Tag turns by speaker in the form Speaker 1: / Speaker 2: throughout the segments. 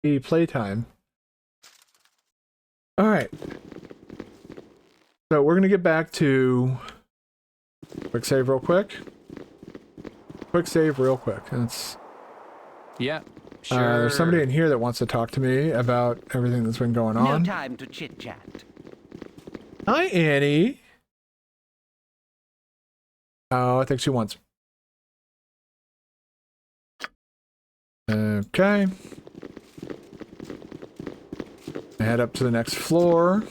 Speaker 1: playtime. All right. So we're going to get back to quick save real quick. Quick save real quick. That's
Speaker 2: yeah. Sure.
Speaker 1: There's somebody in here that wants to talk to me about everything that's been going on.
Speaker 3: No time to chit-chat.
Speaker 1: Hi, Annie. Oh, I think she wants... Okay. Head up to the next floor.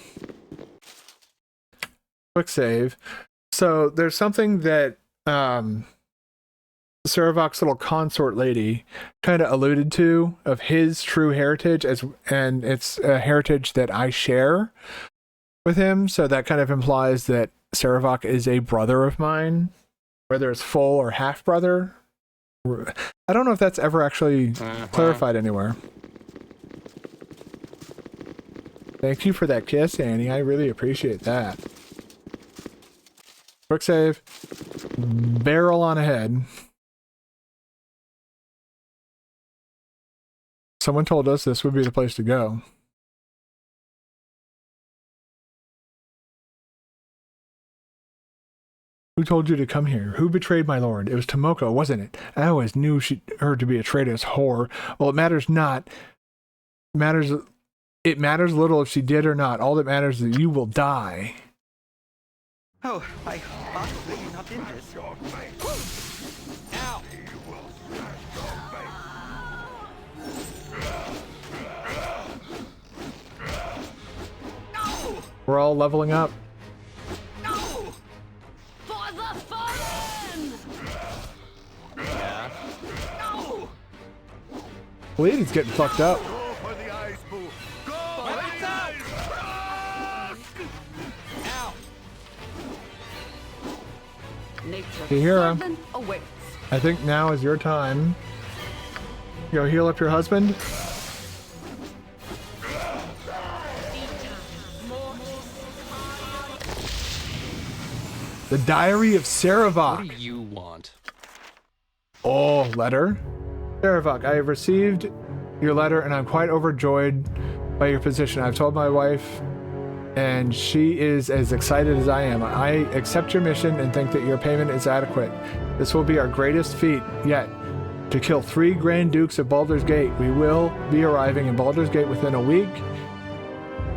Speaker 1: Quick save. So there's something that Saravok's little consort lady kind of alluded to of his true heritage, and it's a heritage that I share with him. So that kind of implies that Saravok is a brother of mine, whether it's full or half brother. I don't know if that's ever actually clarified anywhere. Thank you for that kiss, Annie. I really appreciate that. Quick save. Barrel on ahead. Someone told us this would be the place to go. Who told you to come here? Who betrayed my lord? It was Tomoko, wasn't it? I always knew her to be a traitorous whore. Well, it matters not. It matters little if she did or not. All that matters is that you will die.
Speaker 3: Oh, I possibly not in this. Ow! No!
Speaker 1: We're all leveling up.
Speaker 3: No!
Speaker 4: For the fallen!
Speaker 2: Yeah.
Speaker 3: No!
Speaker 1: Lady's getting fucked up. Kihira,
Speaker 4: Awaits.
Speaker 1: I think now is your time. Go heal up your husband. The Diary of Saravok.
Speaker 2: What do you want?
Speaker 1: Oh, letter. Saravok, I have received your letter and I'm quite overjoyed by your position. I've told my wife and she is as excited as I am. I accept your mission and think that your payment is adequate. This will be our greatest feat yet. To kill 3 Grand Dukes of Baldur's Gate. We will be arriving in Baldur's Gate within a week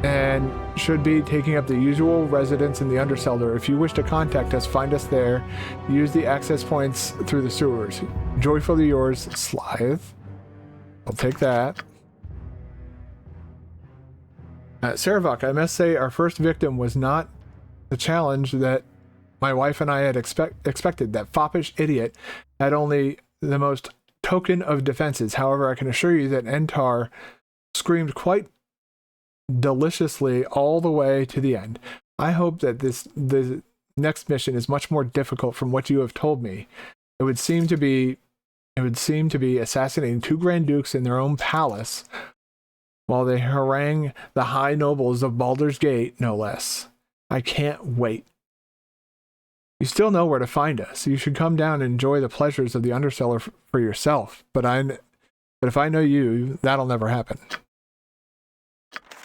Speaker 1: and should be taking up the usual residence in the Undercellar. If you wish to contact us, find us there. Use the access points through the sewers. Joyfully yours, Slythe. I'll take that. Saravok, I must say our first victim was not the challenge that my wife and I had expected. That foppish idiot had only the most token of defenses. However, I can assure you that Entar screamed quite deliciously all the way to the end. I hope that the next mission is much more difficult from what you have told me. It would seem to be assassinating 2 Grand Dukes in their own palace while they harangue the high nobles of Baldur's Gate, no less. I can't wait. You still know where to find us. You should come down and enjoy the pleasures of the Undercellar for yourself. But if I know you, that'll never happen.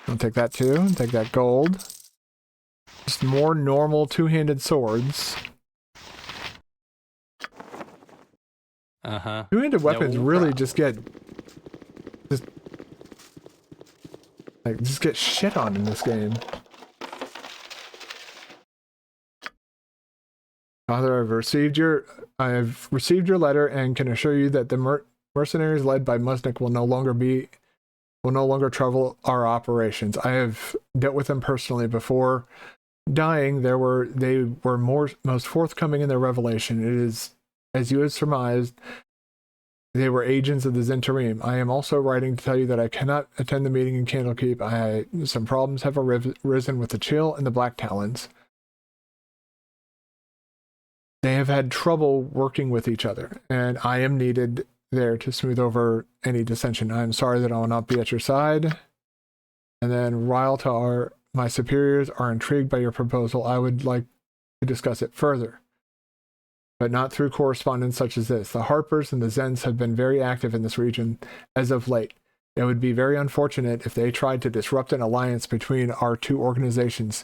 Speaker 1: I'll take that too. Take that gold. Just more normal 2-handed swords.
Speaker 2: Uh-huh.
Speaker 1: 2-handed weapons
Speaker 2: No
Speaker 1: really
Speaker 2: problem.
Speaker 1: just get shit on in this game. Father, I have received your letter and can assure you that the mercenaries led by Musnik will no longer trouble our operations. I have dealt with them personally before dying. They were most forthcoming in their revelation. It is, as you had surmised, they were agents of the Zentarim. I am also writing to tell you that I cannot attend the meeting in Candlekeep. Some problems have arisen with the Chill and the Black Talons. They have had trouble working with each other, and I am needed there to smooth over any dissension. I am sorry that I will not be at your side. And then Ryltar, my superiors are intrigued by your proposal. I would like to discuss it further, but not through correspondence such as this. The Harpers and the Zens have been very active in this region as of late. It would be very unfortunate if they tried to disrupt an alliance between our two organizations.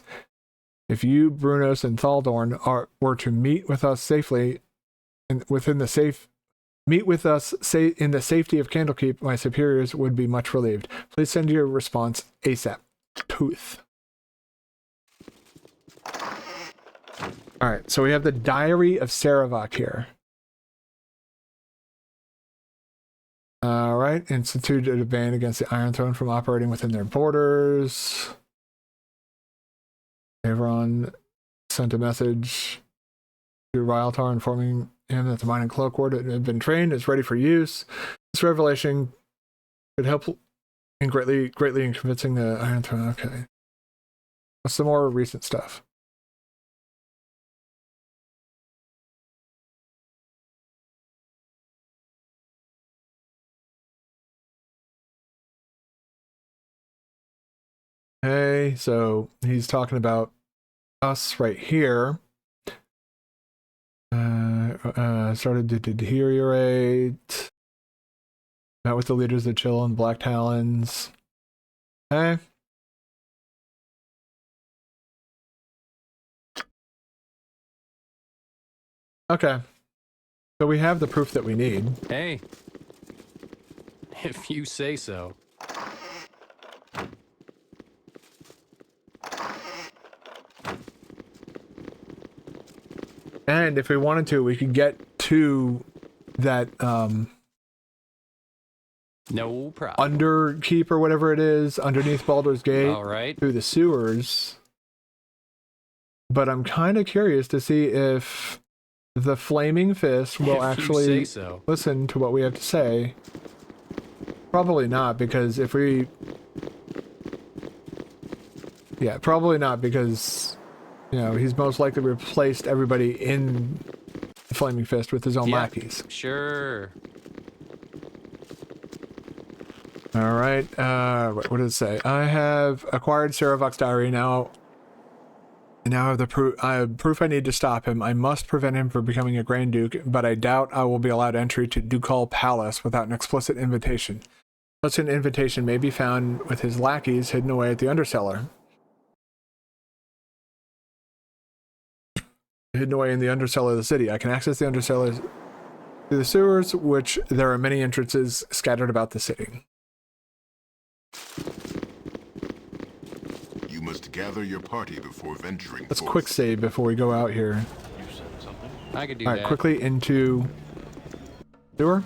Speaker 1: If you, Brunos, and Thaldorn were to meet with us safely in the safety of Candlekeep, my superiors would be much relieved. Please send your response ASAP. Tooth. All right, so we have the Diary of Saravok here. All right, instituted a ban against the Iron Throne from operating within their borders. Avron sent a message to Ryltar informing him that the Mining Cloak Ward had been trained, is ready for use. This revelation could help in greatly in convincing the Iron Throne. Okay. Some more recent stuff. Okay, so he's talking about us right here. Started to deteriorate. Met with the leaders of Chill and Black Talons. Okay. Okay. So we have the proof that we need.
Speaker 2: Hey. If you say so.
Speaker 1: And if we wanted to, we could get to that
Speaker 2: No problem.
Speaker 1: underkeep or whatever it is underneath Baldur's Gate.
Speaker 2: All right.
Speaker 1: Through the sewers. But I'm kind of curious to see if the Flaming Fist will actually listen to what we have to say. Probably not, because if we... Yeah, probably not, because... You know, he's most likely replaced everybody in the Flaming Fist with his own lackeys.
Speaker 2: Sure.
Speaker 1: All right. What did it say? I have acquired Saravok's diary now. I now have the proof I need to stop him. I must prevent him from becoming a Grand Duke, but I doubt I will be allowed entry to Ducal Palace without an explicit invitation. Such an invitation may be found with his lackeys hidden away at the Undercellar. Hidden away in the undercellar of the city. I can access the undercellar through the sewers, which there are many entrances scattered about the city.
Speaker 5: You must gather your party before venturing.
Speaker 1: Let's quick save before we go out here.
Speaker 2: You said something. I could do
Speaker 1: All
Speaker 2: that.
Speaker 1: right, quickly into sewer.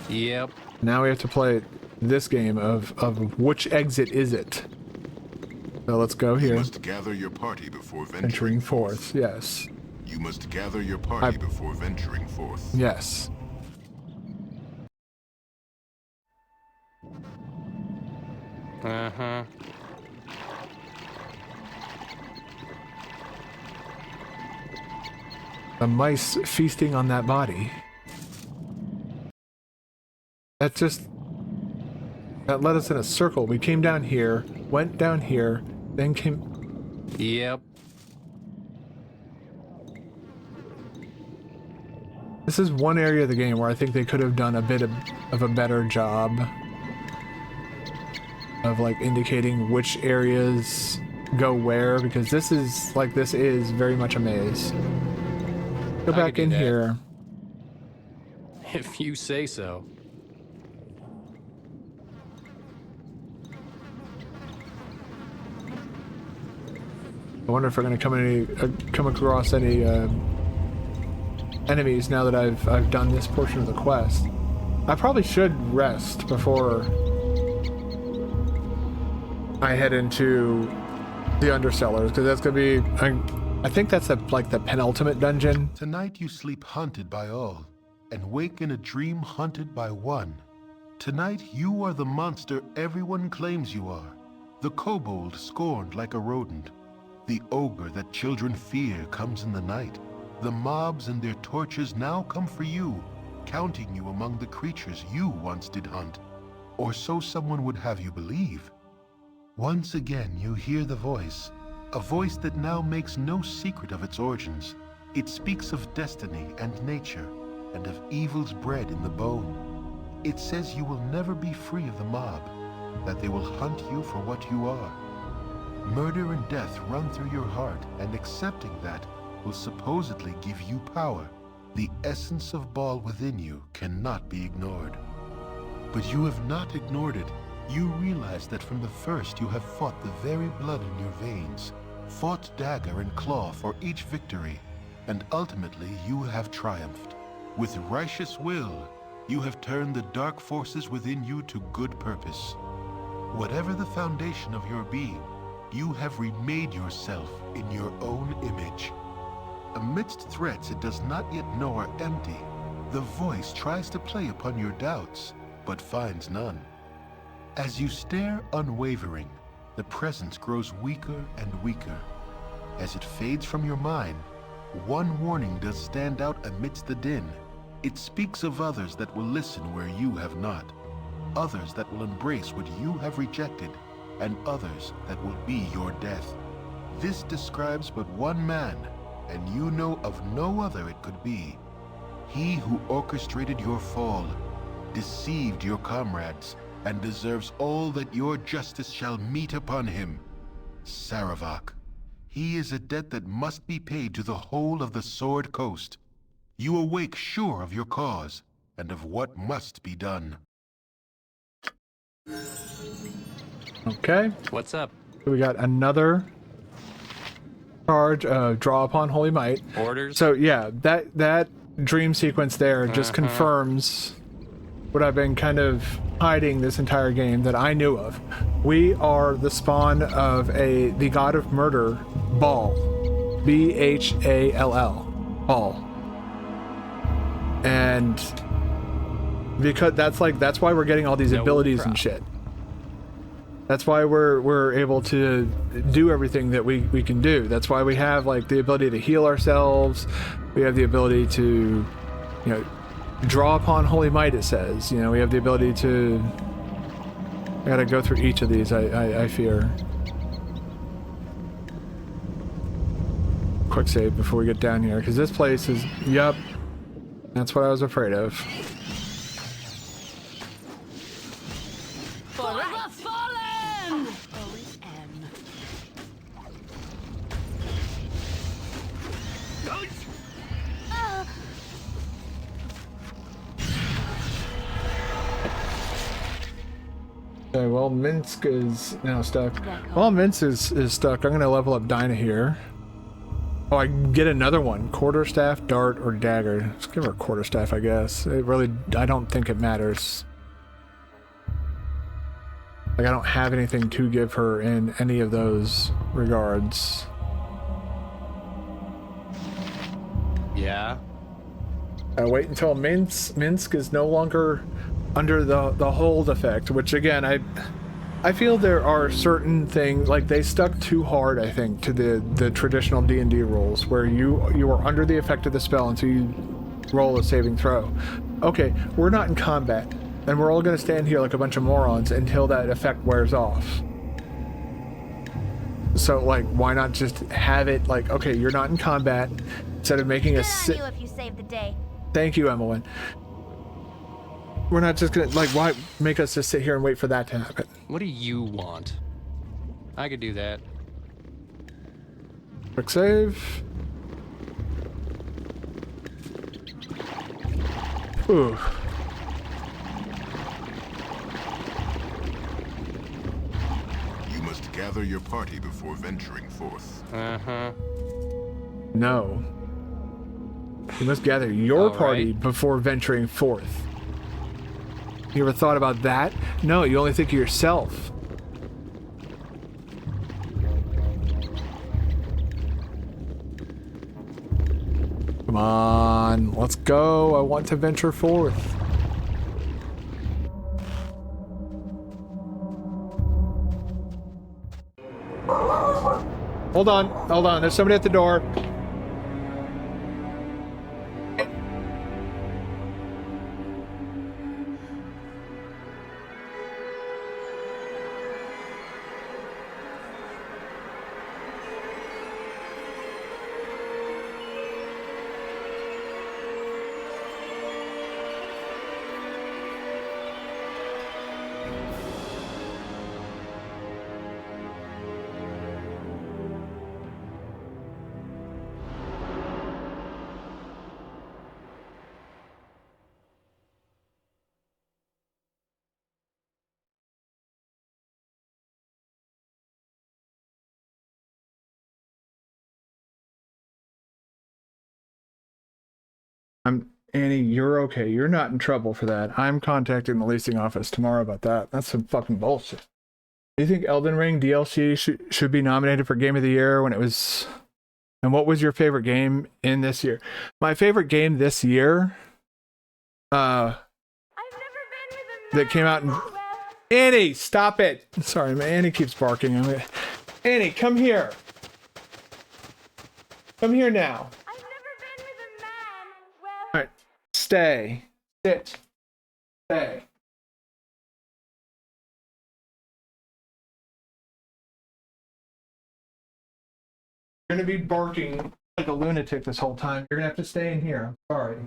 Speaker 2: Yep.
Speaker 1: Now we have to play this game of which exit is it. So let's go here.
Speaker 5: You must gather your party before
Speaker 1: Venturing
Speaker 5: venturing
Speaker 1: forth. Yes.
Speaker 5: You must gather your party before venturing forth.
Speaker 1: Yes.
Speaker 2: Uh-huh.
Speaker 1: The mice feasting on that body. That led us in a circle. We came down here, went down here, then came...
Speaker 2: Yep.
Speaker 1: This is one area of the game where I think they could have done a bit of a better job of like indicating which areas go where, because this is very much a maze. Go back in here.
Speaker 2: If you say so.
Speaker 1: I wonder if we're going to come across any enemies now that I've done this portion of the quest. I probably should rest before I head into the Undercellars, because that's going to be... I think that's like the penultimate dungeon.
Speaker 6: Tonight you sleep hunted by all, and wake in a dream hunted by one. Tonight you are the monster everyone claims you are. The kobold scorned like a rodent. The ogre that children fear comes in the night. The mobs and their torches now come for you, counting you among the creatures you once did hunt. Or so someone would have you believe. Once again you hear the voice, a voice that now makes no secret of its origins. It speaks of destiny and nature, and of evils bred in the bone. It says you will never be free of the mob, that they will hunt you for what you are. Murder and death run through your heart, and accepting that will supposedly give you power. The essence of Baal within you cannot be ignored. But you have not ignored it. You realize that from the first you have fought the very blood in your veins, fought dagger and claw for each victory, and ultimately you have triumphed. With righteous will, you have turned the dark forces within you to good purpose. Whatever the foundation of your being, you have remade yourself in your own image. Amidst threats it does not yet know are empty, the voice tries to play upon your doubts, but finds none. As you stare unwavering, the presence grows weaker and weaker. As it fades from your mind, one warning does stand out amidst the din. It speaks of others that will listen where you have not, others that will embrace what you have rejected, and others that will be your death. This describes but one man, and you know of no other it could be. He who orchestrated your fall, deceived your comrades, and deserves all that your justice shall meet upon him. Saravak. He is a debt that must be paid to the whole of the Sword Coast. You awake sure of your cause, and of what must be done.
Speaker 1: Okay.
Speaker 2: What's up?
Speaker 1: We got another charge, draw upon Holy Might.
Speaker 2: Orders?
Speaker 1: So yeah, that dream sequence there just confirms what I've been kind of hiding this entire game that I knew of. We are the spawn of the god of murder, Baal. B-H-A-L-L. Baal. And because that's why we're getting all these abilities and shit. That's why we're able to do everything that we can do. That's why we have like the ability to heal ourselves. We have the ability to, draw upon Holy Might, it says. We have the ability to... I gotta go through each of these, I fear. Quick save before we get down here, because this place is... Yep. That's what I was afraid of.
Speaker 4: For the fallen! O-N.
Speaker 1: Okay, well, Minsk is now stuck. Well, Minsk is stuck. I'm gonna level up Dinah here. Oh, I can get another one. Quarterstaff, dart, or dagger. Let's give her a quarterstaff, I guess. I don't think it matters. Like, I don't have anything to give her in any of those regards.
Speaker 2: Yeah.
Speaker 1: Wait until Minsk is no longer under the hold effect, which again, I feel there are certain things, like they stuck too hard, I think, to the traditional D&D rules, where you are under the effect of the spell until you roll a saving throw. Okay, we're not in combat, and we're all going to stand here like a bunch of morons until that effect wears off. So, like, why not just have it like, okay, you're not in combat, instead of making a...
Speaker 7: Good on you if you saved the day.
Speaker 1: Thank you, Emmeline. We're not just gonna, like, why make us just sit here and wait for that to happen?
Speaker 2: What do you want? I could do that.
Speaker 1: Quick save. Ooh.
Speaker 5: You must gather your party before venturing forth.
Speaker 1: No. You must gather your party before venturing forth. You ever thought about that? No, you only think of yourself. Come on, let's go. I want to venture forth. Hold on. There's somebody at the door. Annie, you're okay. You're not in trouble for that. I'm contacting the leasing office tomorrow about that. That's some fucking bullshit. Do you think Elden Ring DLC should be nominated for Game of the Year when it was... And what was your favorite game in this year? My favorite game this year that came out in... Annie, stop it! Sorry, Annie keeps barking. Annie, come here. Come here now. All right, stay. Sit. Stay. You're gonna be barking like a lunatic this whole time. You're gonna have to stay in here. I'm sorry.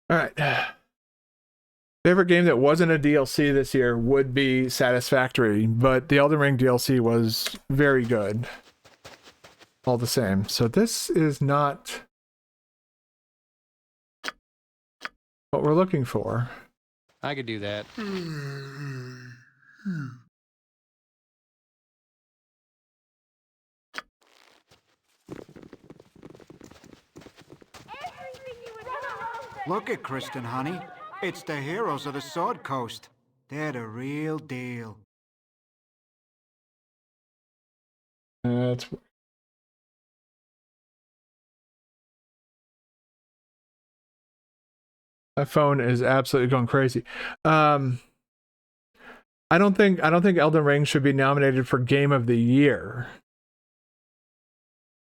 Speaker 1: All right. Favorite game that wasn't a DLC this year would be Satisfactory, but the Elden Ring DLC was very good. All the same. So this is not what we're looking for.
Speaker 2: I could do that.
Speaker 3: Look at Kristen, honey. It's the heroes of the Sword Coast. They're the real deal.
Speaker 1: That's... My phone is absolutely going crazy. I don't think Elden Ring should be nominated for Game of the Year.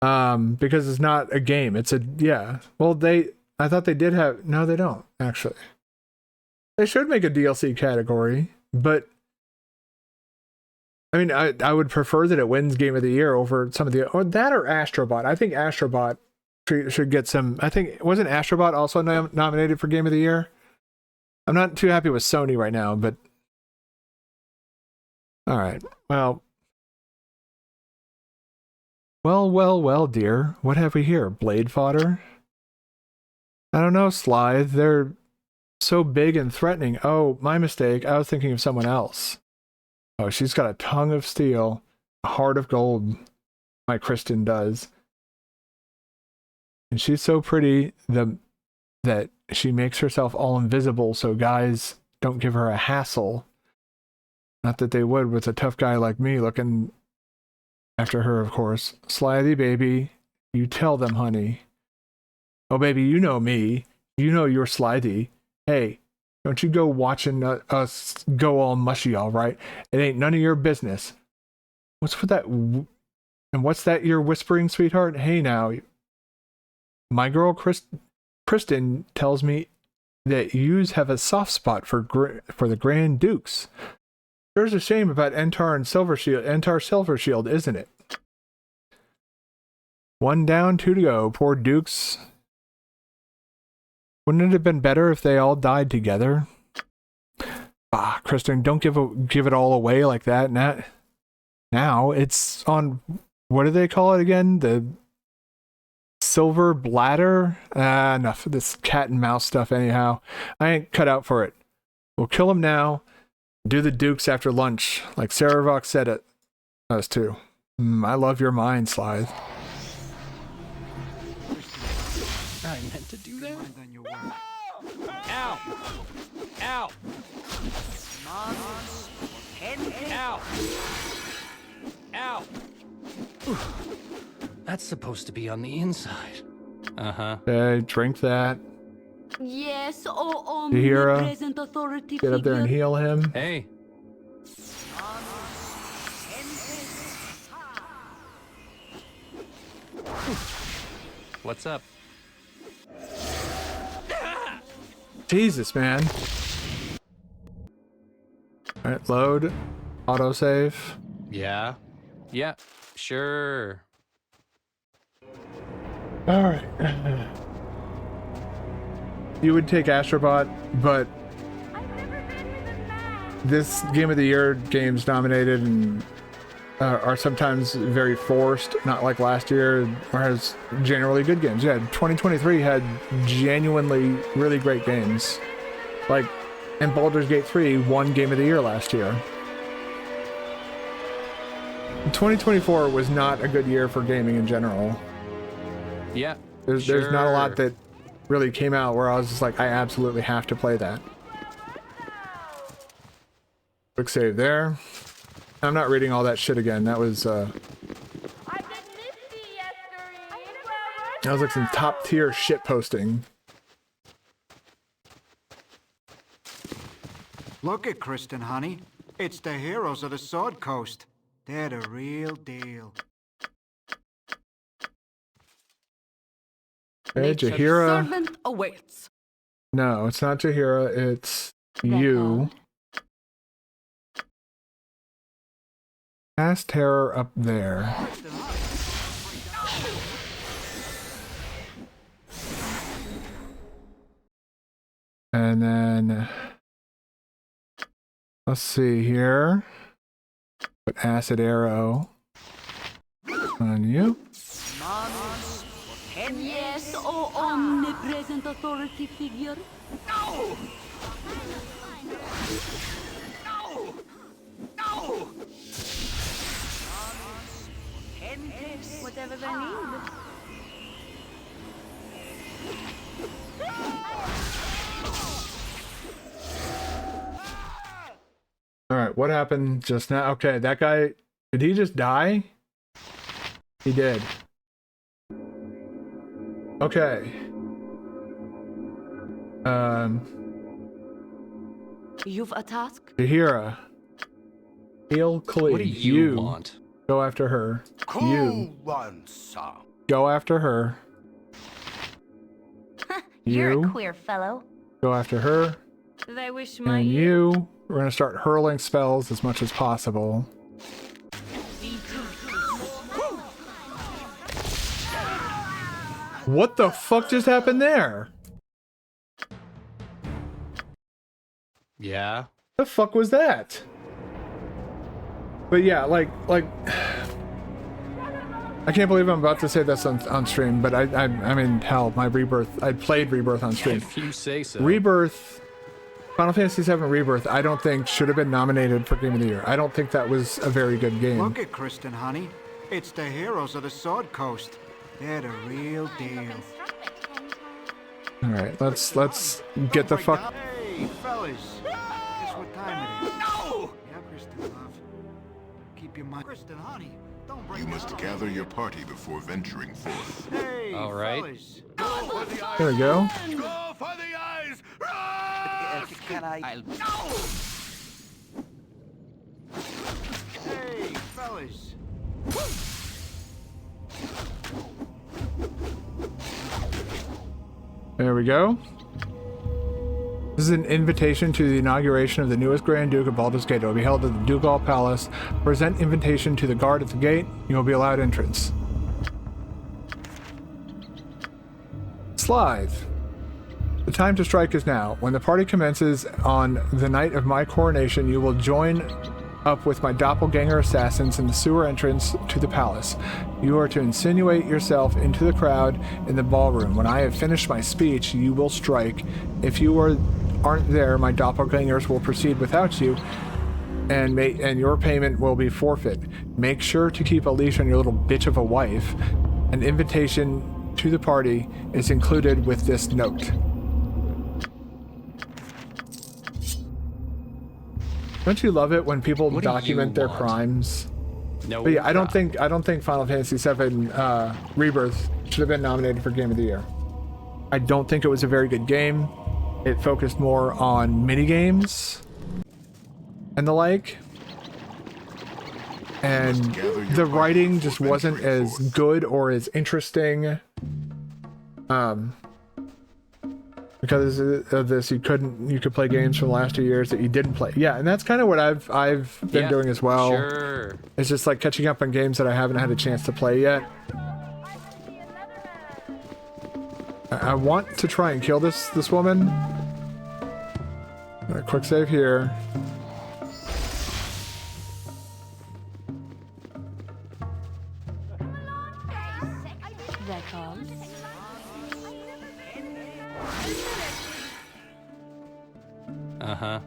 Speaker 1: Because it's not a game. It's a... Yeah. Well, I thought they did have... No, they don't, actually. They should make a DLC category, but... I mean, I would prefer that it wins Game of the Year over some of the... Or that or Astrobot. I think Astrobot should get some... I think... Wasn't Astrobot also nominated for Game of the Year? I'm not too happy with Sony right now, but... Alright, well... Well, dear. What have we here? Blade fodder? I don't know, Slythe. They're so big and threatening. Oh, my mistake. I was thinking of someone else. Oh, she's got a tongue of steel, a heart of gold. My Kristen does. And she's so pretty that she makes herself all invisible so guys don't give her a hassle. Not that they would with a tough guy like me looking after her, of course. Slithy, baby. You tell them, honey. Oh, baby, you know me. You know you're Slithy. Hey, don't you go watching us go all mushy, all right? It ain't none of your business. What's with that? And what's that you're whispering, sweetheart? Hey, now. My girl, Kristen, tells me that yous have a soft spot for the Grand Dukes. There's a shame about Entar Silvershield, isn't it? One down, two to go. Poor Dukes. Wouldn't it have been better if they all died together? Ah, Kristen, don't give it all away like that. Now it's on, what do they call it again? The Silver Bladder? Enough of this cat and mouse stuff anyhow. I ain't cut out for it. We'll kill him now. Do the Dukes after lunch, like Saravok said it. Us too. I love your mind, Slythe.
Speaker 2: I meant to do that. Ow! Ow! Ow! Ow! That's supposed to be on the inside. Uh-huh.
Speaker 1: Okay, drink that.
Speaker 4: Yes, oh,
Speaker 1: Hira,
Speaker 4: omnipresent authority
Speaker 1: get up there and
Speaker 4: figure.
Speaker 1: heal him.
Speaker 2: Hey. What's up?
Speaker 1: Jesus, man. Alright, load. Autosave.
Speaker 2: Yeah. Yeah. Sure.
Speaker 1: Alright. You would take Astrobot, but this Game of the Year games nominated and are sometimes very forced, not like last year, or has generally good games. Yeah, 2023 had genuinely really great games. Like, and Baldur's Gate 3 won Game of the Year last year. 2024 was not a good year for gaming in general.
Speaker 2: Yeah.
Speaker 1: There's not a lot that really came out where I was just like, I absolutely have to play that. Quick save there. I'm not reading all that shit again. That was like some top tier shit posting.
Speaker 3: Look at Kristen, honey. It's the heroes of the Sword Coast. They're the real deal.
Speaker 1: Okay,
Speaker 4: Nature's
Speaker 1: Jahira.
Speaker 4: servant awaits.
Speaker 1: No, it's not Jahira. It's you. Cast terror up there. And then let's see here. Put acid arrow on you.
Speaker 4: Yes, oh omnipresent authority figure.
Speaker 3: No! No! No!
Speaker 4: Whatever they need.
Speaker 1: All right, what happened just now? Okay, that guy, did he just die? He did. Okay.
Speaker 4: You've a task?
Speaker 1: Jahira. Hail Klee.
Speaker 2: What do you want?
Speaker 1: Go after her.
Speaker 7: Cool
Speaker 1: You.
Speaker 7: one, sir.
Speaker 1: Go after her.
Speaker 8: You're
Speaker 1: You.
Speaker 8: a queer fellow.
Speaker 1: Go after her.
Speaker 4: They wish my
Speaker 1: And you. We're going to start hurling spells as much as possible. What the fuck just happened there?
Speaker 2: Yeah.
Speaker 1: The fuck was that? But yeah, like I can't believe I'm about to say this on stream, but I mean, hell, my Rebirth, I played Rebirth on stream.
Speaker 2: If you say so.
Speaker 1: Rebirth, Final Fantasy VII Rebirth, I don't think should have been nominated for Game of the Year. I don't think that was a very good game.
Speaker 3: Look at Kristen, honey. It's the heroes of the Sword Coast. They're the real deal.
Speaker 1: All right, let's get the fuck.
Speaker 3: Hey, fellas. Guess what time it is? No! Yeah, Kristen, love. Keep your mind. Kristen, honey. Don't break
Speaker 5: You must gather your party before venturing forth.
Speaker 3: Hey,
Speaker 2: All right.
Speaker 3: fellas.
Speaker 1: There we go.
Speaker 7: Go for the eyes!
Speaker 3: Can I? No! Hey, fellas.
Speaker 1: There we go. This is an invitation to the inauguration of the newest Grand Duke of Baldur's Gate. It will be held at the Ducal Palace. Present invitation to the guard at the gate. You will be allowed entrance. Slithe. The time to strike is now. When the party commences on the night of my coronation, you will join up with my doppelganger assassins in the sewer entrance to the palace. You are to insinuate yourself into the crowd in the ballroom. When I have finished my speech, you will strike. If you aren't there, my doppelgangers will proceed without you, and your payment will be forfeit. Make sure to keep a leash on your little bitch of a wife. An invitation to the party is included with this note. Don't you love it when people
Speaker 2: What do
Speaker 1: document
Speaker 2: you
Speaker 1: their
Speaker 2: want?
Speaker 1: crimes?
Speaker 2: No.
Speaker 1: But yeah, I don't think Final Fantasy VII Rebirth should have been nominated for Game of the Year. I don't think it was a very good game. It focused more on mini games and the like, and the writing just wasn't as good or as interesting. Because of this, you could play games from the last 2 years that you didn't play. Yeah, and that's kind of what I've been doing as well.
Speaker 2: Sure.
Speaker 1: It's just like catching up on games that I haven't had a chance to play yet. I want to try and kill this woman. Quick save here.
Speaker 4: Records.
Speaker 2: Uh-huh.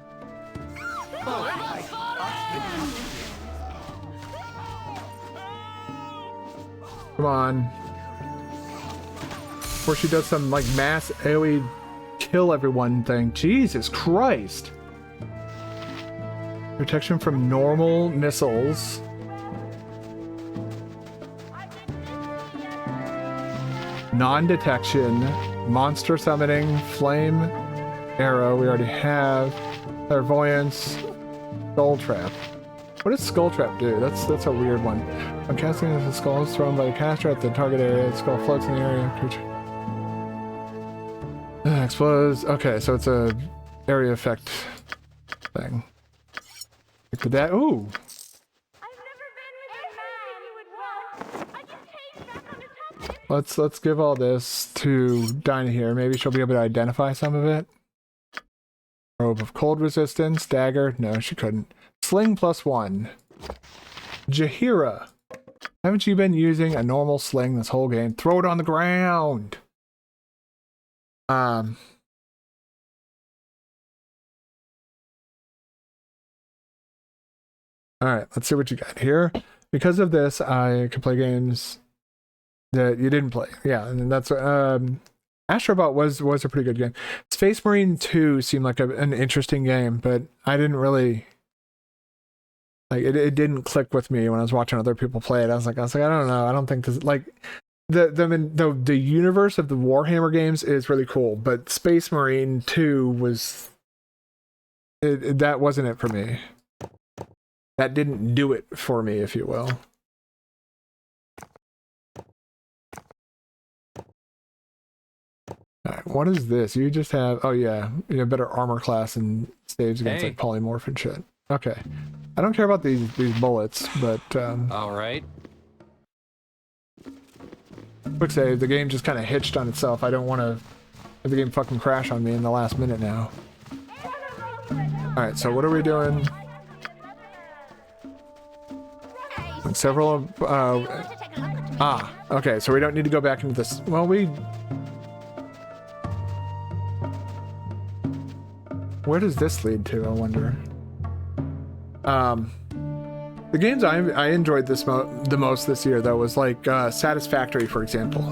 Speaker 1: Come on. Before she does some like mass AoE kill everyone thing. Jesus Christ. Protection from normal missiles. Non-detection. Monster summoning. Flame arrow. We already have. Clairvoyance. Skull trap. What does skull trap do? That's a weird one. When casting the skull is thrown by the caster at the target area, the skull floats in the area. Creature explodes. Okay, so it's a area effect thing. Could that? Ooh. Let's give all this to Dinah here. Maybe she'll be able to identify some of it. Robe of cold resistance. Dagger. No, she couldn't. Sling +1. Jahira. Haven't you been using a normal sling this whole game? Throw it on the ground. Alright, let's see what you got here. Because of this, I can play games that you didn't play. Yeah, and that's Astrobot was a pretty good game. Space Marine 2 seemed like an interesting game, but I didn't really like it. It didn't click with me when I was watching other people play it. I was like, I don't know. I don't think this like the universe of the Warhammer games is really cool, but Space Marine 2 was that wasn't it for me. That didn't do it for me, if you will. Alright, what is this? You just have... Oh, yeah. You have better armor class and saves against, like, polymorph and shit. Okay. I don't care about these bullets, but...
Speaker 2: Alright.
Speaker 1: Quick save. The game just kind of hitched on itself. I don't want to have the game fucking crash on me in the last minute now. Alright, so what are we doing? Several okay, so we don't need to go back into this. Well, where does this lead to, I wonder? The games I enjoyed the most this year, though, was like Satisfactory, for example.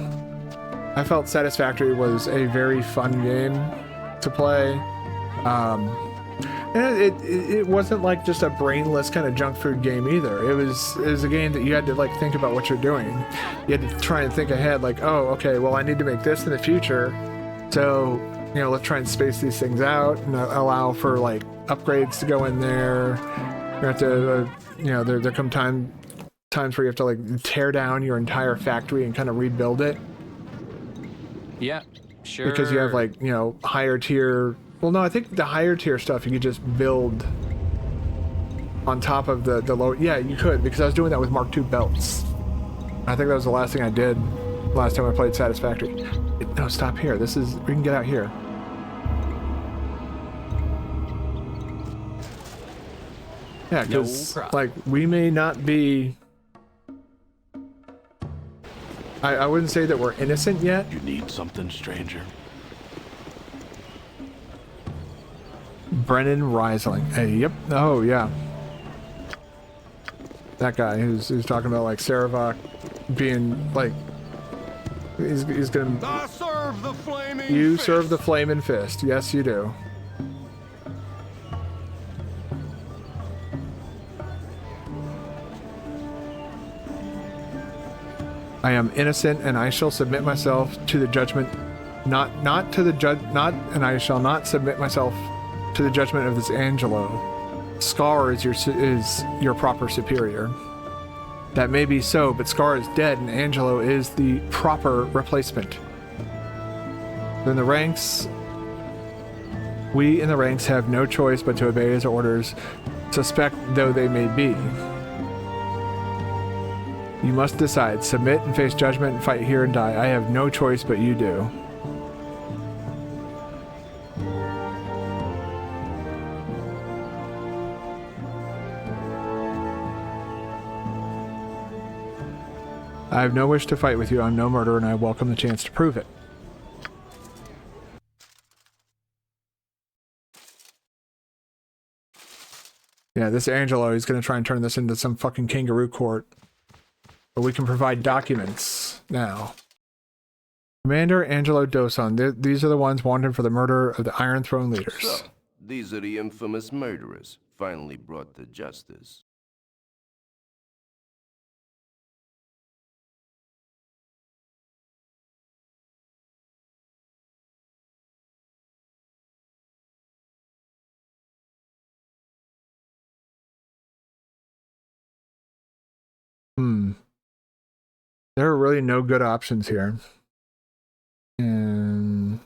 Speaker 1: I felt Satisfactory was a very fun game to play. And it wasn't like just a brainless kind of junk food game either. It was a game that you had to like think about what you're doing. You had to try and think ahead, like, oh, okay, well, I need to make this in the future, so you know, let's try and space these things out and allow for like upgrades to go in there. You have to, you know, there come times where you have to like tear down your entire factory and kind of rebuild it.
Speaker 2: Yeah, sure.
Speaker 1: Because you have like, you know, higher tier. Well, no, I think the higher tier stuff you could just build on top of the low. Yeah, you could, because I was doing that with Mark II belts. I think that was the last thing I did last time I played Satisfactory. No, stop here. We can get out here. Yeah, because like we may not be. I wouldn't say that we're innocent yet.
Speaker 7: You need something, stranger?
Speaker 1: Brennan Riesling. Hey, yep. Oh, yeah. That guy who's talking about like Saravok being like he's gonna.
Speaker 7: I serve the flaming
Speaker 1: You
Speaker 7: fist.
Speaker 1: serve the flaming fist. Yes, you do. I am innocent, and I shall submit myself to the judgment. Not to the judge. And I shall not submit myself to the judgment of this Angelo. Scar is your proper superior. That may be so, but Scar is dead, and Angelo is the proper replacement. In the ranks, we in the ranks have no choice but to obey his orders, suspect though they may be. You must decide, submit and face judgment and fight here and die. I have no choice, but you do. I have no wish to fight with you. I'm no murderer, and I welcome the chance to prove it. Yeah, this Angelo, he's gonna try and turn this into some fucking kangaroo court. But we can provide documents now. Commander Angelo Dosan. These are the ones wanted for the murder of the Iron Throne leaders.
Speaker 8: So, these are the infamous murderers, finally brought to justice.
Speaker 1: There are really no good options here. And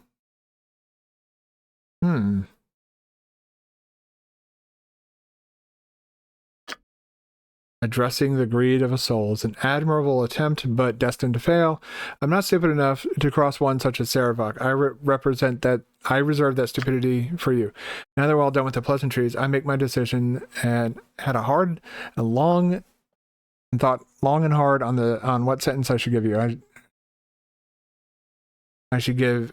Speaker 1: addressing the greed of a soul is an admirable attempt, but destined to fail. I'm not stupid enough to cross one such as Saravok. I reserve that stupidity for you. Now that we're all done with the pleasantries, I make my decision, and had a hard and long and thought long and hard on what sentence I should give you. I should give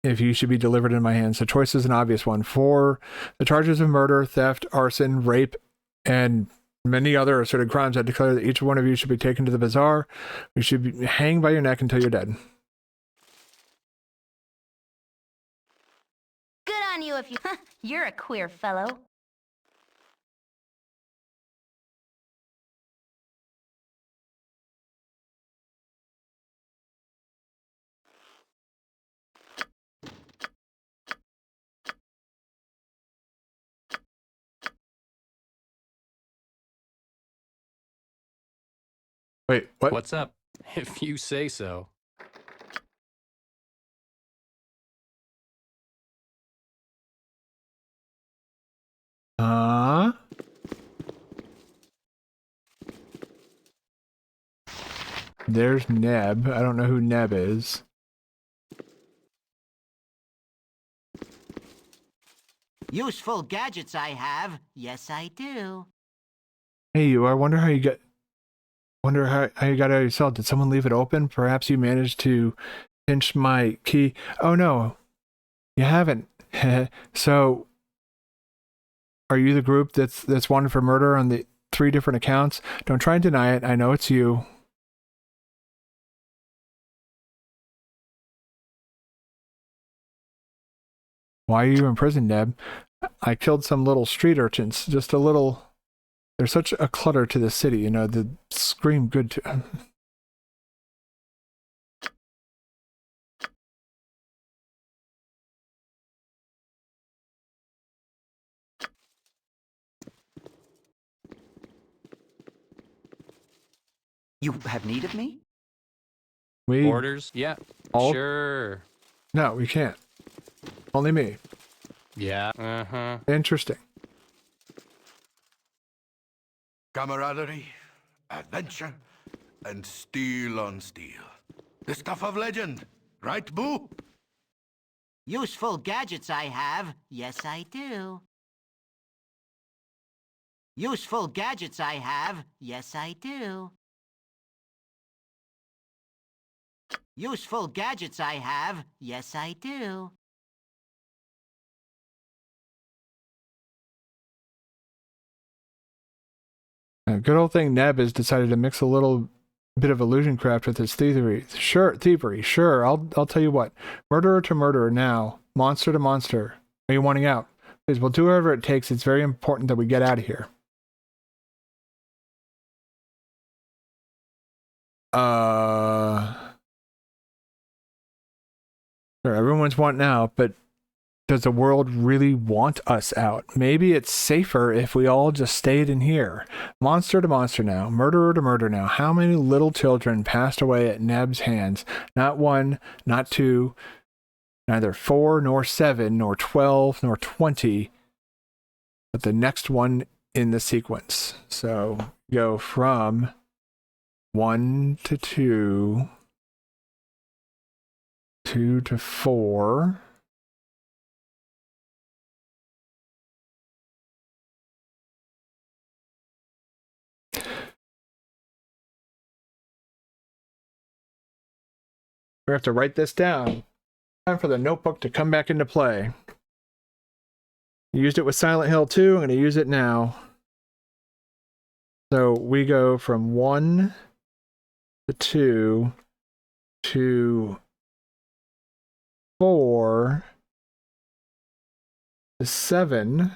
Speaker 1: if you should be delivered in my hands. The choice is an obvious one. For the charges of murder, theft, arson, rape, and many other asserted crimes, I declare that each one of you should be taken to the bazaar. You should be hanged by your neck until you're dead.
Speaker 9: Good on you if you... You're a queer fellow.
Speaker 1: Wait, what?
Speaker 2: What's up? If you say so.
Speaker 1: There's Neb. I don't know who Neb is.
Speaker 3: Useful gadgets I have. Yes, I do.
Speaker 1: Hey, you. I wonder how you got. Wonder how you got out of your cell. Did someone leave it open? Perhaps you managed to pinch my key. Oh no, you haven't. So, are you the group that's wanted for murder on the 3 different accounts? Don't try and deny it. I know it's you. Why are you in prison, Neb? I killed some little street urchins. Just a little. There's such a clutter to the city, you know. They scream good to.
Speaker 3: You have need of me?
Speaker 1: We
Speaker 2: Orders? Yeah.
Speaker 1: all-
Speaker 2: Sure.
Speaker 1: No, we can't. Only me.
Speaker 2: Yeah. Uh-huh.
Speaker 1: Interesting.
Speaker 7: Camaraderie, adventure, and steel on steel. The stuff of legend, right, Boo?
Speaker 3: Useful gadgets I have. Yes, I do. Useful gadgets I have. Yes, I do. Useful gadgets I have. Yes, I do.
Speaker 1: Good old thing Neb has decided to mix a little bit of illusion craft with his thievery. Sure. I'll tell you what. Murderer to murderer now. Monster to monster. Are you wanting out? Please, we'll do whatever it takes. It's very important that we get out of here. Sure, everyone's wanting out, but does the world really want us out? Maybe it's safer if we all just stayed in here. Monster to monster now. Murderer to murder now. How many little children passed away at Neb's hands? Not 1, not 2, neither 4, nor 7, nor 12, nor 20, but the next one in the sequence. So go from 1 to 2, 2 to 4. We have to write this down. Time for the notebook to come back into play. You used it with Silent Hill 2. I'm going to use it now. So we go from 1 to 2 to 4 to 7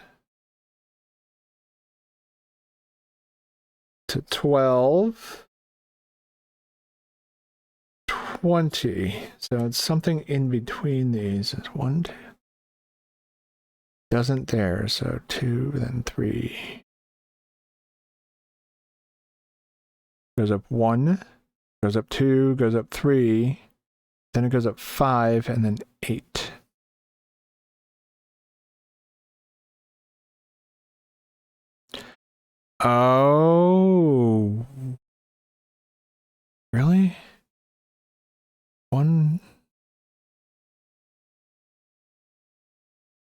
Speaker 1: to 12, 20. So it's something in between these. It's 1, 2. Doesn't there, so 2, then 3. Goes up 1, goes up 2, goes up 3, then it goes up 5, and then 8. Oh. Really? 1.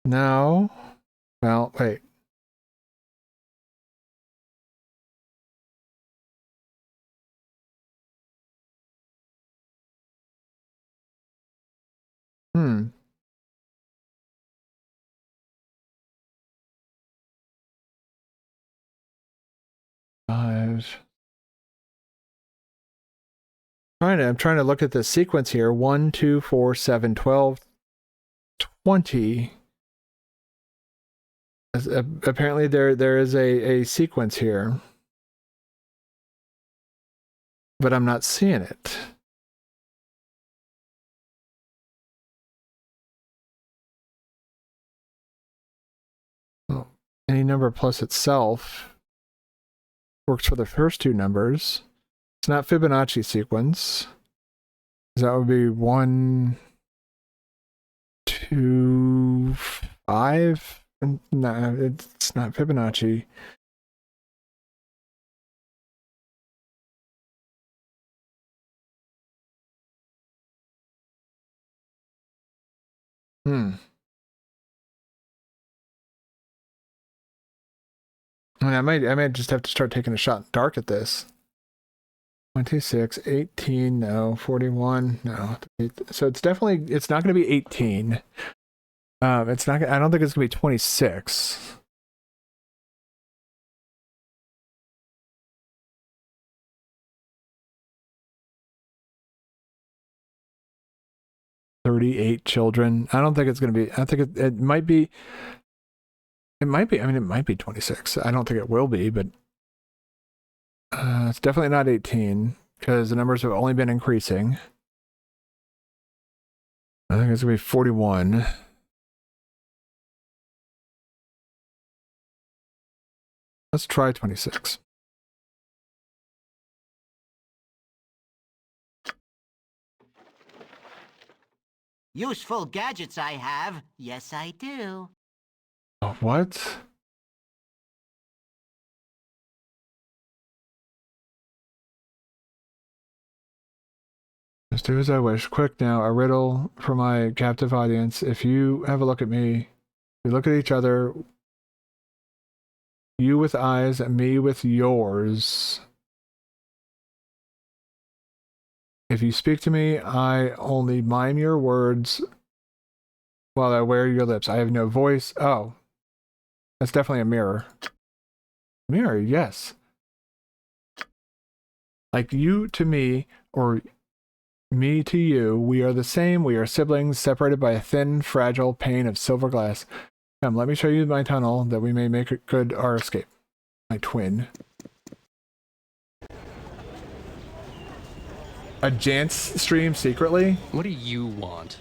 Speaker 1: No. Well, wait. Hmm. Five. I'm trying to look at the sequence here. 1, 2, 4, 7, 12, 20. Apparently there is a sequence here. But I'm not seeing it. Well, any number plus itself works for the first two numbers. It's not Fibonacci sequence. That would be 1, 2, 5. No, it's not Fibonacci. I mean, I might just have to start taking a shot in dark at this. 26, 18, no. 41, no. So it's definitely, it's not going to be 18. It's not. I don't think it's going to be 26. $38 children. I don't think it's going to be. I think it might be. It might be. I mean, it might be 26. I don't think it will be, but it's definitely not 18 because the numbers have only been increasing. I think it's going to be 41. Let's try 26.
Speaker 3: Useful gadgets I have. Yes, I do.
Speaker 1: Oh, what? Just do as I wish. Quick now, a riddle for my captive audience. If you have a look at me, we look at each other, you with eyes and me with yours. If you speak to me, I only mime your words while I wear your lips. I have no voice. Oh, that's definitely a mirror. Mirror, yes. Like you to me, or me to you, we are the same. We are siblings, separated by a thin, fragile pane of silver glass. Come, let me show you my tunnel, that we may make it good our escape. My twin. A Jance stream secretly?
Speaker 2: What do you want?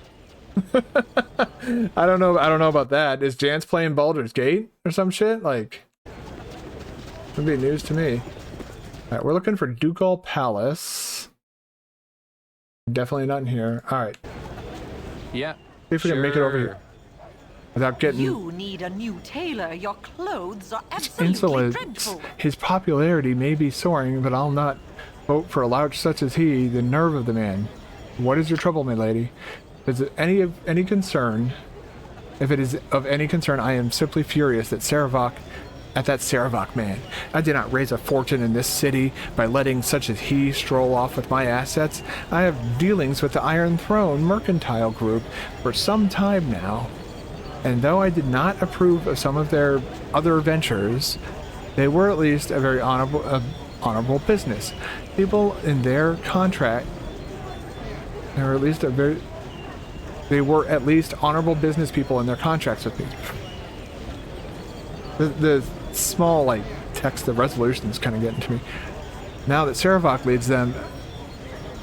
Speaker 1: I don't know about that. Is Jance playing Baldur's Gate or some shit? Like, would be news to me. Alright, we're looking for Ducal Palace. Definitely not in here. Alright.
Speaker 2: Yeah.
Speaker 1: See if we can make it over here. Without getting...
Speaker 10: You need a new tailor. Your clothes are absolutely
Speaker 1: insolence.
Speaker 10: dreadful.
Speaker 1: His popularity may be soaring, but I'll not vote for a lout such as he. The nerve of the man. What is your trouble, my lady? Is it any concern? If it is of any concern, I am simply furious that Sarevok man. I did not raise a fortune in this city by letting such as he stroll off with my assets. I have dealings with the Iron Throne Mercantile Group for some time now. And though I did not approve of some of their other ventures, They were at least a very honorable business. People in their contract, they were at least honorable business people in their contracts with me. The small, like, text of resolution is kind of getting to me. Now that Saravok leads them,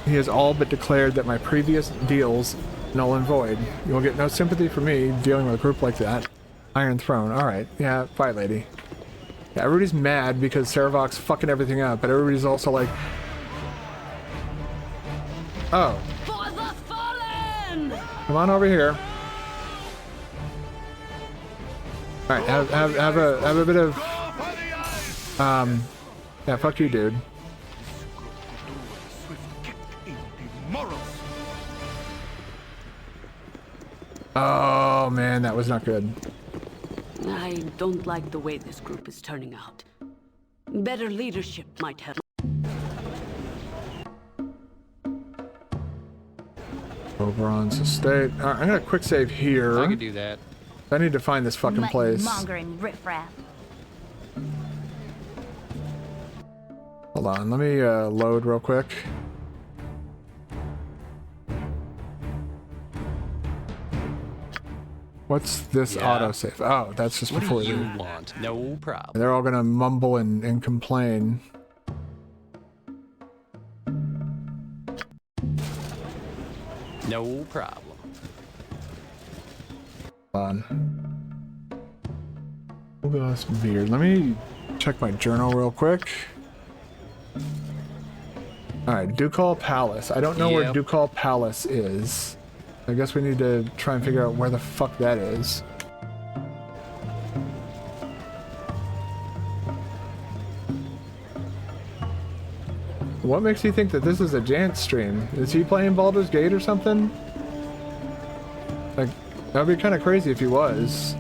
Speaker 1: he has all but declared that my previous deals null and void. You'll get no sympathy from me dealing with a group like that. Iron Throne. Alright. Yeah, bye, lady. Yeah, everybody's mad because Saravok's fucking everything up, but everybody's also like... Oh.
Speaker 4: For the fallen!
Speaker 1: Come on over here. Alright, have a bit of... Yeah, fuck you, dude. Oh, man, that was not good.
Speaker 4: I don't like the way this group is turning out. Better leadership might help.
Speaker 1: Oberon's estate. Alright, I'm gonna quick save here.
Speaker 2: I could do that.
Speaker 1: I need to find this fucking place.
Speaker 9: Mongering riffraff.
Speaker 1: Hold on, let me load real quick. What's this autosave? Oh, that's just before
Speaker 2: What do you want? No problem.
Speaker 1: They're all gonna mumble and complain.
Speaker 2: No problem.
Speaker 1: Hold on. Look at this beard. Let me check my journal real quick. Alright, Ducal Palace. I don't know where Ducal Palace is. I guess we need to try and figure out where the fuck that is. What makes you think that this is a Jant stream? Is he playing Baldur's Gate or something? Like, that would be kind of crazy if he was.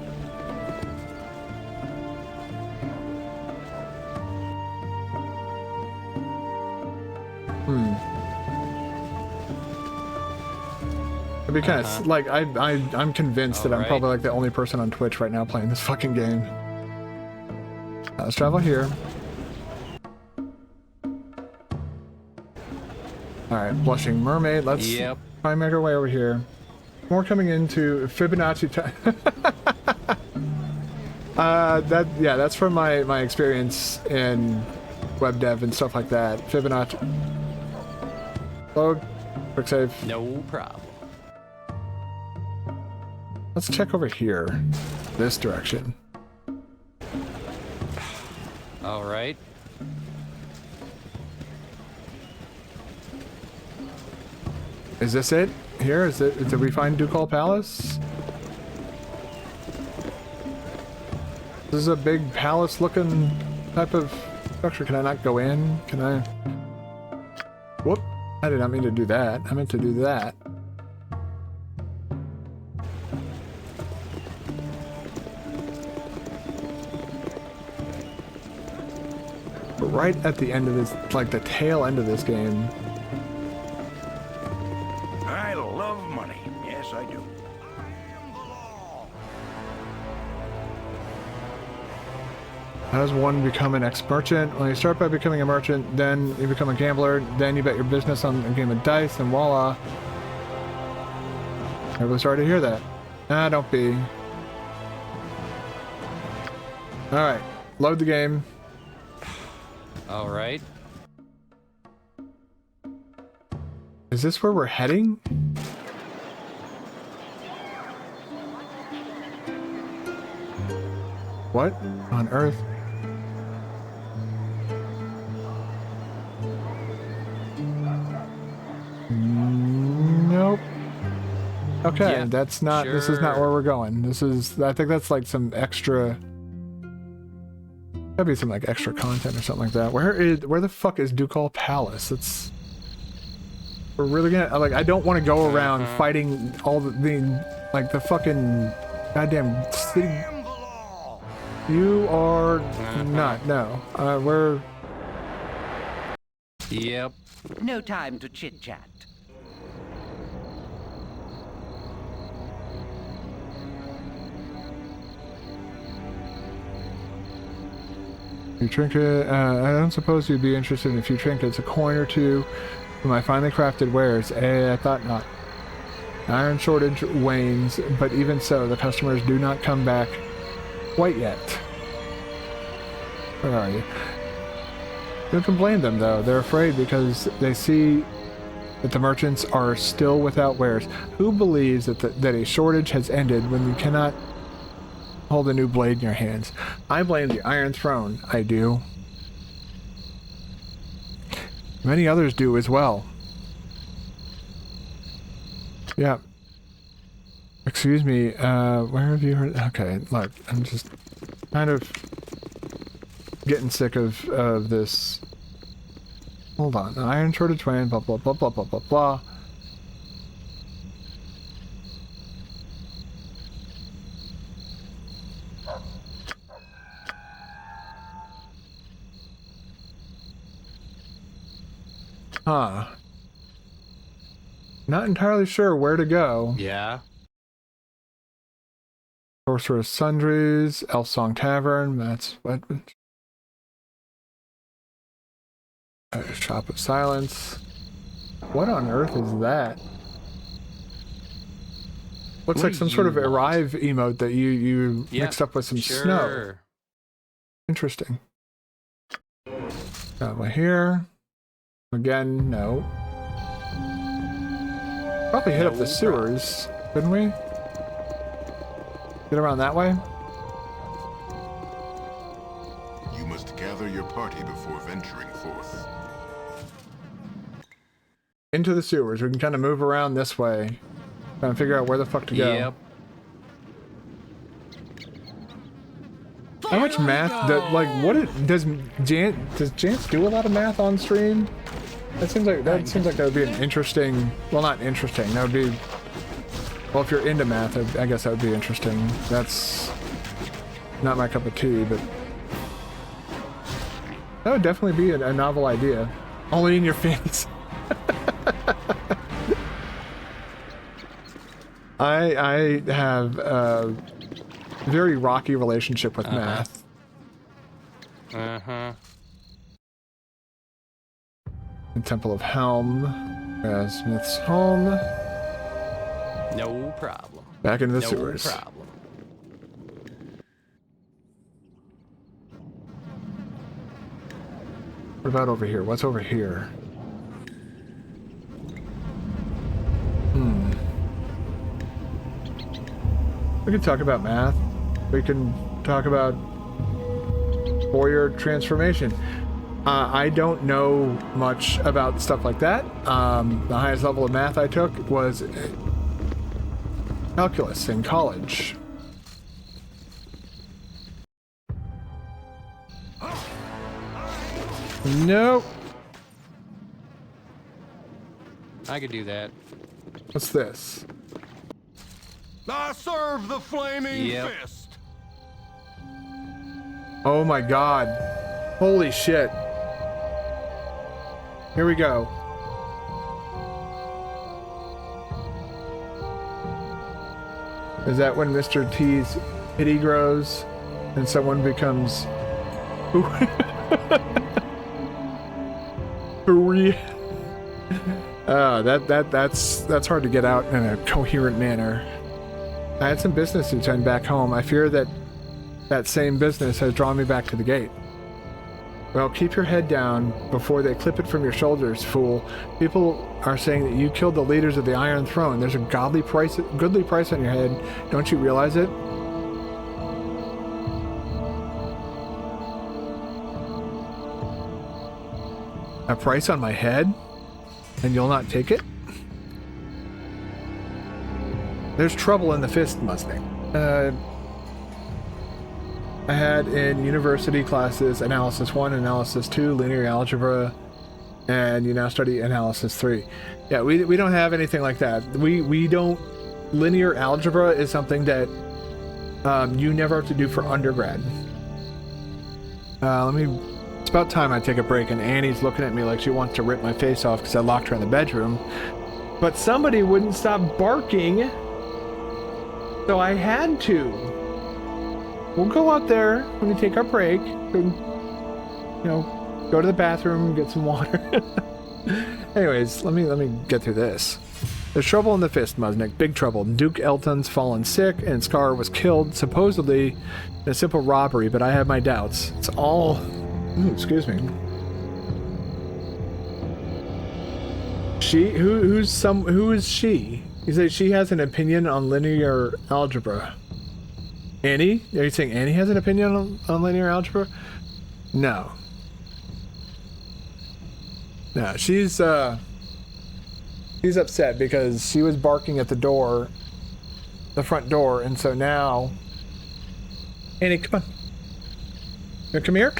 Speaker 1: It'd be kind of like I'm convinced that I'm probably like the only person on Twitch right now playing this fucking game. Let's travel here. Alright, Blushing Mermaid. Let's try and make our way over here. More coming into Fibonacci time. That's from my experience in web dev and stuff like that. Fibonacci. Load. Quick save.
Speaker 2: No problem.
Speaker 1: Let's check over here. This direction.
Speaker 2: All right.
Speaker 1: Is this it? Here? Is it? Did we find Ducal Palace? This is a big palace-looking type of structure. Can I not go in? Can I? Whoop! I did not mean to do that. I meant to do that. But right at the end of this, like the tail end of this game.
Speaker 7: I love money. Yes, I do.
Speaker 1: How does one become an ex-merchant? Well, you start by becoming a merchant, then you become a gambler, then you bet your business on a game of dice, and voila. I'm really sorry to hear that. Ah, don't be. Alright, load the game.
Speaker 2: All right.
Speaker 1: Is this where we're heading? What on earth? Nope. Okay,
Speaker 2: Yeah,
Speaker 1: that's not, this is not where we're going. This is, I think that's like some extra, that'd be some like extra content or something like that. Where the fuck is Ducal Palace? It's, we're really gonna, like, I don't want to go around fighting all the like the fucking goddamn city. You are not, no. We're...
Speaker 2: Yep.
Speaker 10: No time to chit-chat.
Speaker 1: Few trinket. I don't suppose you'd be interested in a few trinkets, a coin or two for my finely crafted wares. I thought not. Iron shortage wanes, but even so, the customers do not come back quite yet. Where are you? Don't complain them though. They're afraid because they see that the merchants are still without wares. Who believes that that a shortage has ended when you cannot hold a new blade in your hands? I blame the Iron Throne. I do. Many others do as well. Yeah. Excuse me, where have you heard? Okay, look, I'm just kind of getting sick of this. Hold on, iron shortage wane, blah blah blah blah blah blah blah. Huh. Not entirely sure where to go.
Speaker 2: Yeah.
Speaker 1: Sorcerer's Sundries, Elf Song Tavern, that's what. Shop of Silence. What on earth is that? Looks like some sort of arrive emote that you mixed up with some snow. Interesting. Over here. Again, no. Probably hit up the sewers, couldn't we? Get around that way?
Speaker 5: You must gather your party before venturing forth.
Speaker 1: Into the sewers. We can kind of move around this way. Trying to figure out where the fuck to go.
Speaker 2: Yep.
Speaker 1: How much math does Jance do a lot of math on stream? That seems like that would be an interesting, well, not interesting. That would be, well, if you're into math, I guess that would be interesting. That's not my cup of tea, but that would definitely be a novel idea. Only in your fantasy. I have a very rocky relationship with math. The Temple of Helm, Smith's home.
Speaker 2: No problem.
Speaker 1: Back into the sewers.
Speaker 2: No problem.
Speaker 1: What about over here? What's over here? We can talk about math. We can talk about warrior transformation. I don't know much about stuff like that. The highest level of math I took was calculus in college. Nope.
Speaker 2: I could do that.
Speaker 1: What's this?
Speaker 7: I serve the flaming fist.
Speaker 1: Oh my god. Holy shit. Here we go. Is that when Mr. T's pity grows and someone becomes that's hard to get out in a coherent manner. I had some business to attend back home. I fear that same business has drawn me back to the gate. Well, keep your head down before they clip it from your shoulders, fool. People are saying that you killed the leaders of the Iron Throne. There's a goodly price on your head. Don't you realize it? A price on my head? And you'll not take it? There's trouble in the fist, Mustang. I had in university classes Analysis 1, Analysis 2, Linear Algebra, and you now study Analysis 3. Yeah, we don't have anything like that. We don't... Linear Algebra is something that you never have to do for undergrad. It's about time I take a break, and Annie's looking at me like she wants to rip my face off because I locked her in the bedroom. But somebody wouldn't stop barking, so I had to. We'll go out there when we take our break and go to the bathroom, get some water. Anyways, let me get through this. There's trouble in the Fist, Musnik. Big trouble. Duke Elton's fallen sick, and Scar was killed, supposedly in a simple robbery, but I have my doubts. It's all... Ooh, excuse me. She? Who is she? You say she has an opinion on linear algebra. Annie? Are you saying Annie has an opinion on linear algebra? No. No, she's upset because she was barking at the door, the front door, and so now... Annie, come on. You come here?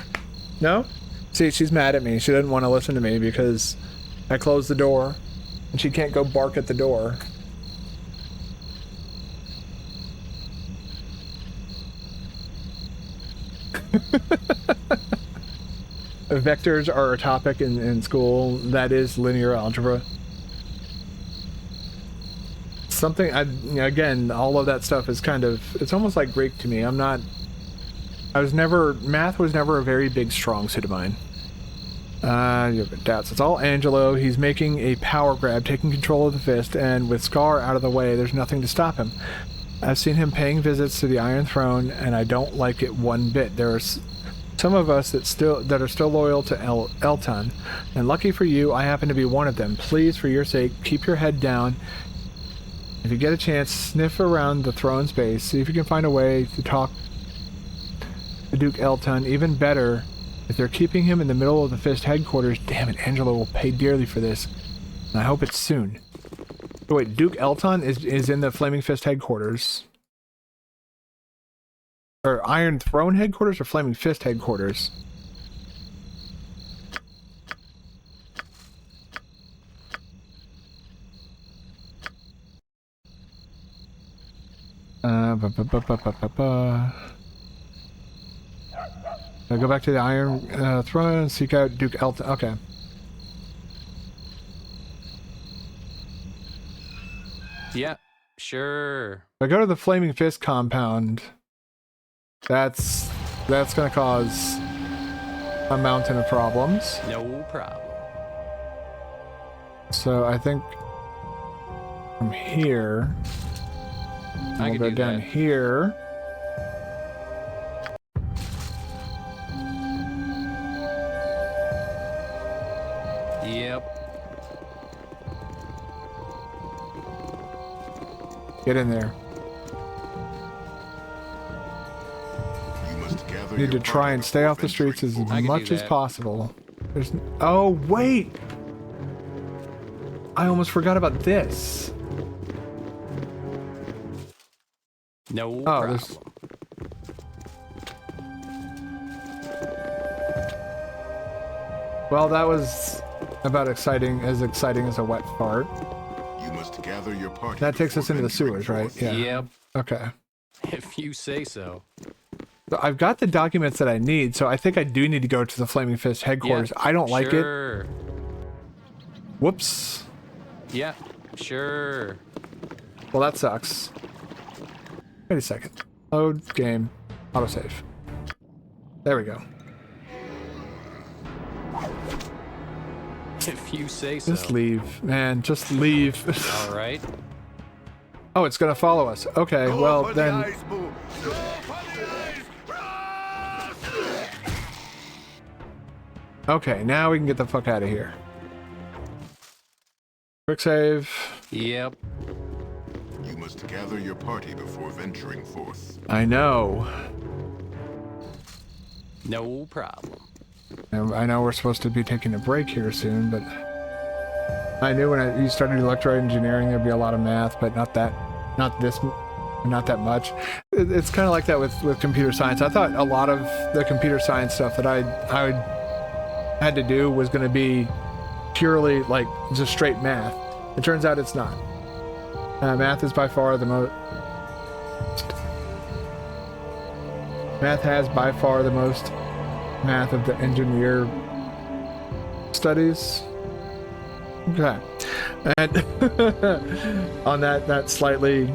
Speaker 1: No? See, she's mad at me. She doesn't want to listen to me because I closed the door, and she can't go bark at the door. Vectors are a topic in school. That is linear algebra. Something, again, all of that stuff is kind of, it's almost like Greek to me. Math was never a very big strong suit of mine. You have doubts. It's all Angelo. He's making a power grab, taking control of the Fist, and with Scar out of the way, there's nothing to stop him. I've seen him paying visits to the Iron Throne, and I don't like it one bit. There are some of us that are still loyal to Elton, and lucky for you, I happen to be one of them. Please, for your sake, keep your head down. If you get a chance, sniff around the throne's base, see if you can find a way to talk to Duke Elton. Even better, if they're keeping him in the middle of the Fist headquarters, damn it, Angelo will pay dearly for this. And I hope it's soon. Oh, wait, Duke Elton is in the Flaming Fist headquarters. Or Iron Throne headquarters or Flaming Fist headquarters? I go back to the Iron Throne and seek out Duke Elton. Okay.
Speaker 2: Yeah, sure.
Speaker 1: If I go to the Flaming Fist compound, that's gonna cause a mountain of problems.
Speaker 2: No problem.
Speaker 1: So I think from here, I'll go down here.
Speaker 2: Yep.
Speaker 1: Get in there. Need to try and stay off the streets as much as possible. There's... Oh, wait! I almost forgot about this.
Speaker 2: No problem.
Speaker 1: Well, that was about exciting as a wet fart.
Speaker 5: You must gather your party.
Speaker 1: That takes us into the sewers, right? Yeah.
Speaker 2: Yep.
Speaker 1: Okay.
Speaker 2: If you say so.
Speaker 1: So I've got the documents that I need, so I think I do need to go to the Flaming Fist headquarters.
Speaker 2: Yeah,
Speaker 1: I don't like it.
Speaker 2: Sure.
Speaker 1: Whoops.
Speaker 2: Yeah, sure.
Speaker 1: Well, that sucks. Wait a second. Load, game, autosave. There we go.
Speaker 2: If you say so.
Speaker 1: Just leave, man. Just leave.
Speaker 2: All right.
Speaker 1: Oh, it's gonna follow us. Okay, well then. Okay, now we can get the fuck out of here. Quick save.
Speaker 2: Yep.
Speaker 5: You must gather your party before venturing forth.
Speaker 1: I know.
Speaker 2: No problem.
Speaker 1: I know we're supposed to be taking a break here soon, but I knew when you started electro engineering there'd be a lot of math, but not that much. It's kind of like that with computer science. I thought a lot of the computer science stuff that I had to do was going to be purely like just straight math. It turns out it's not. Math is by far the most. Math has by far the most math of the engineer studies. Okay. And on that slightly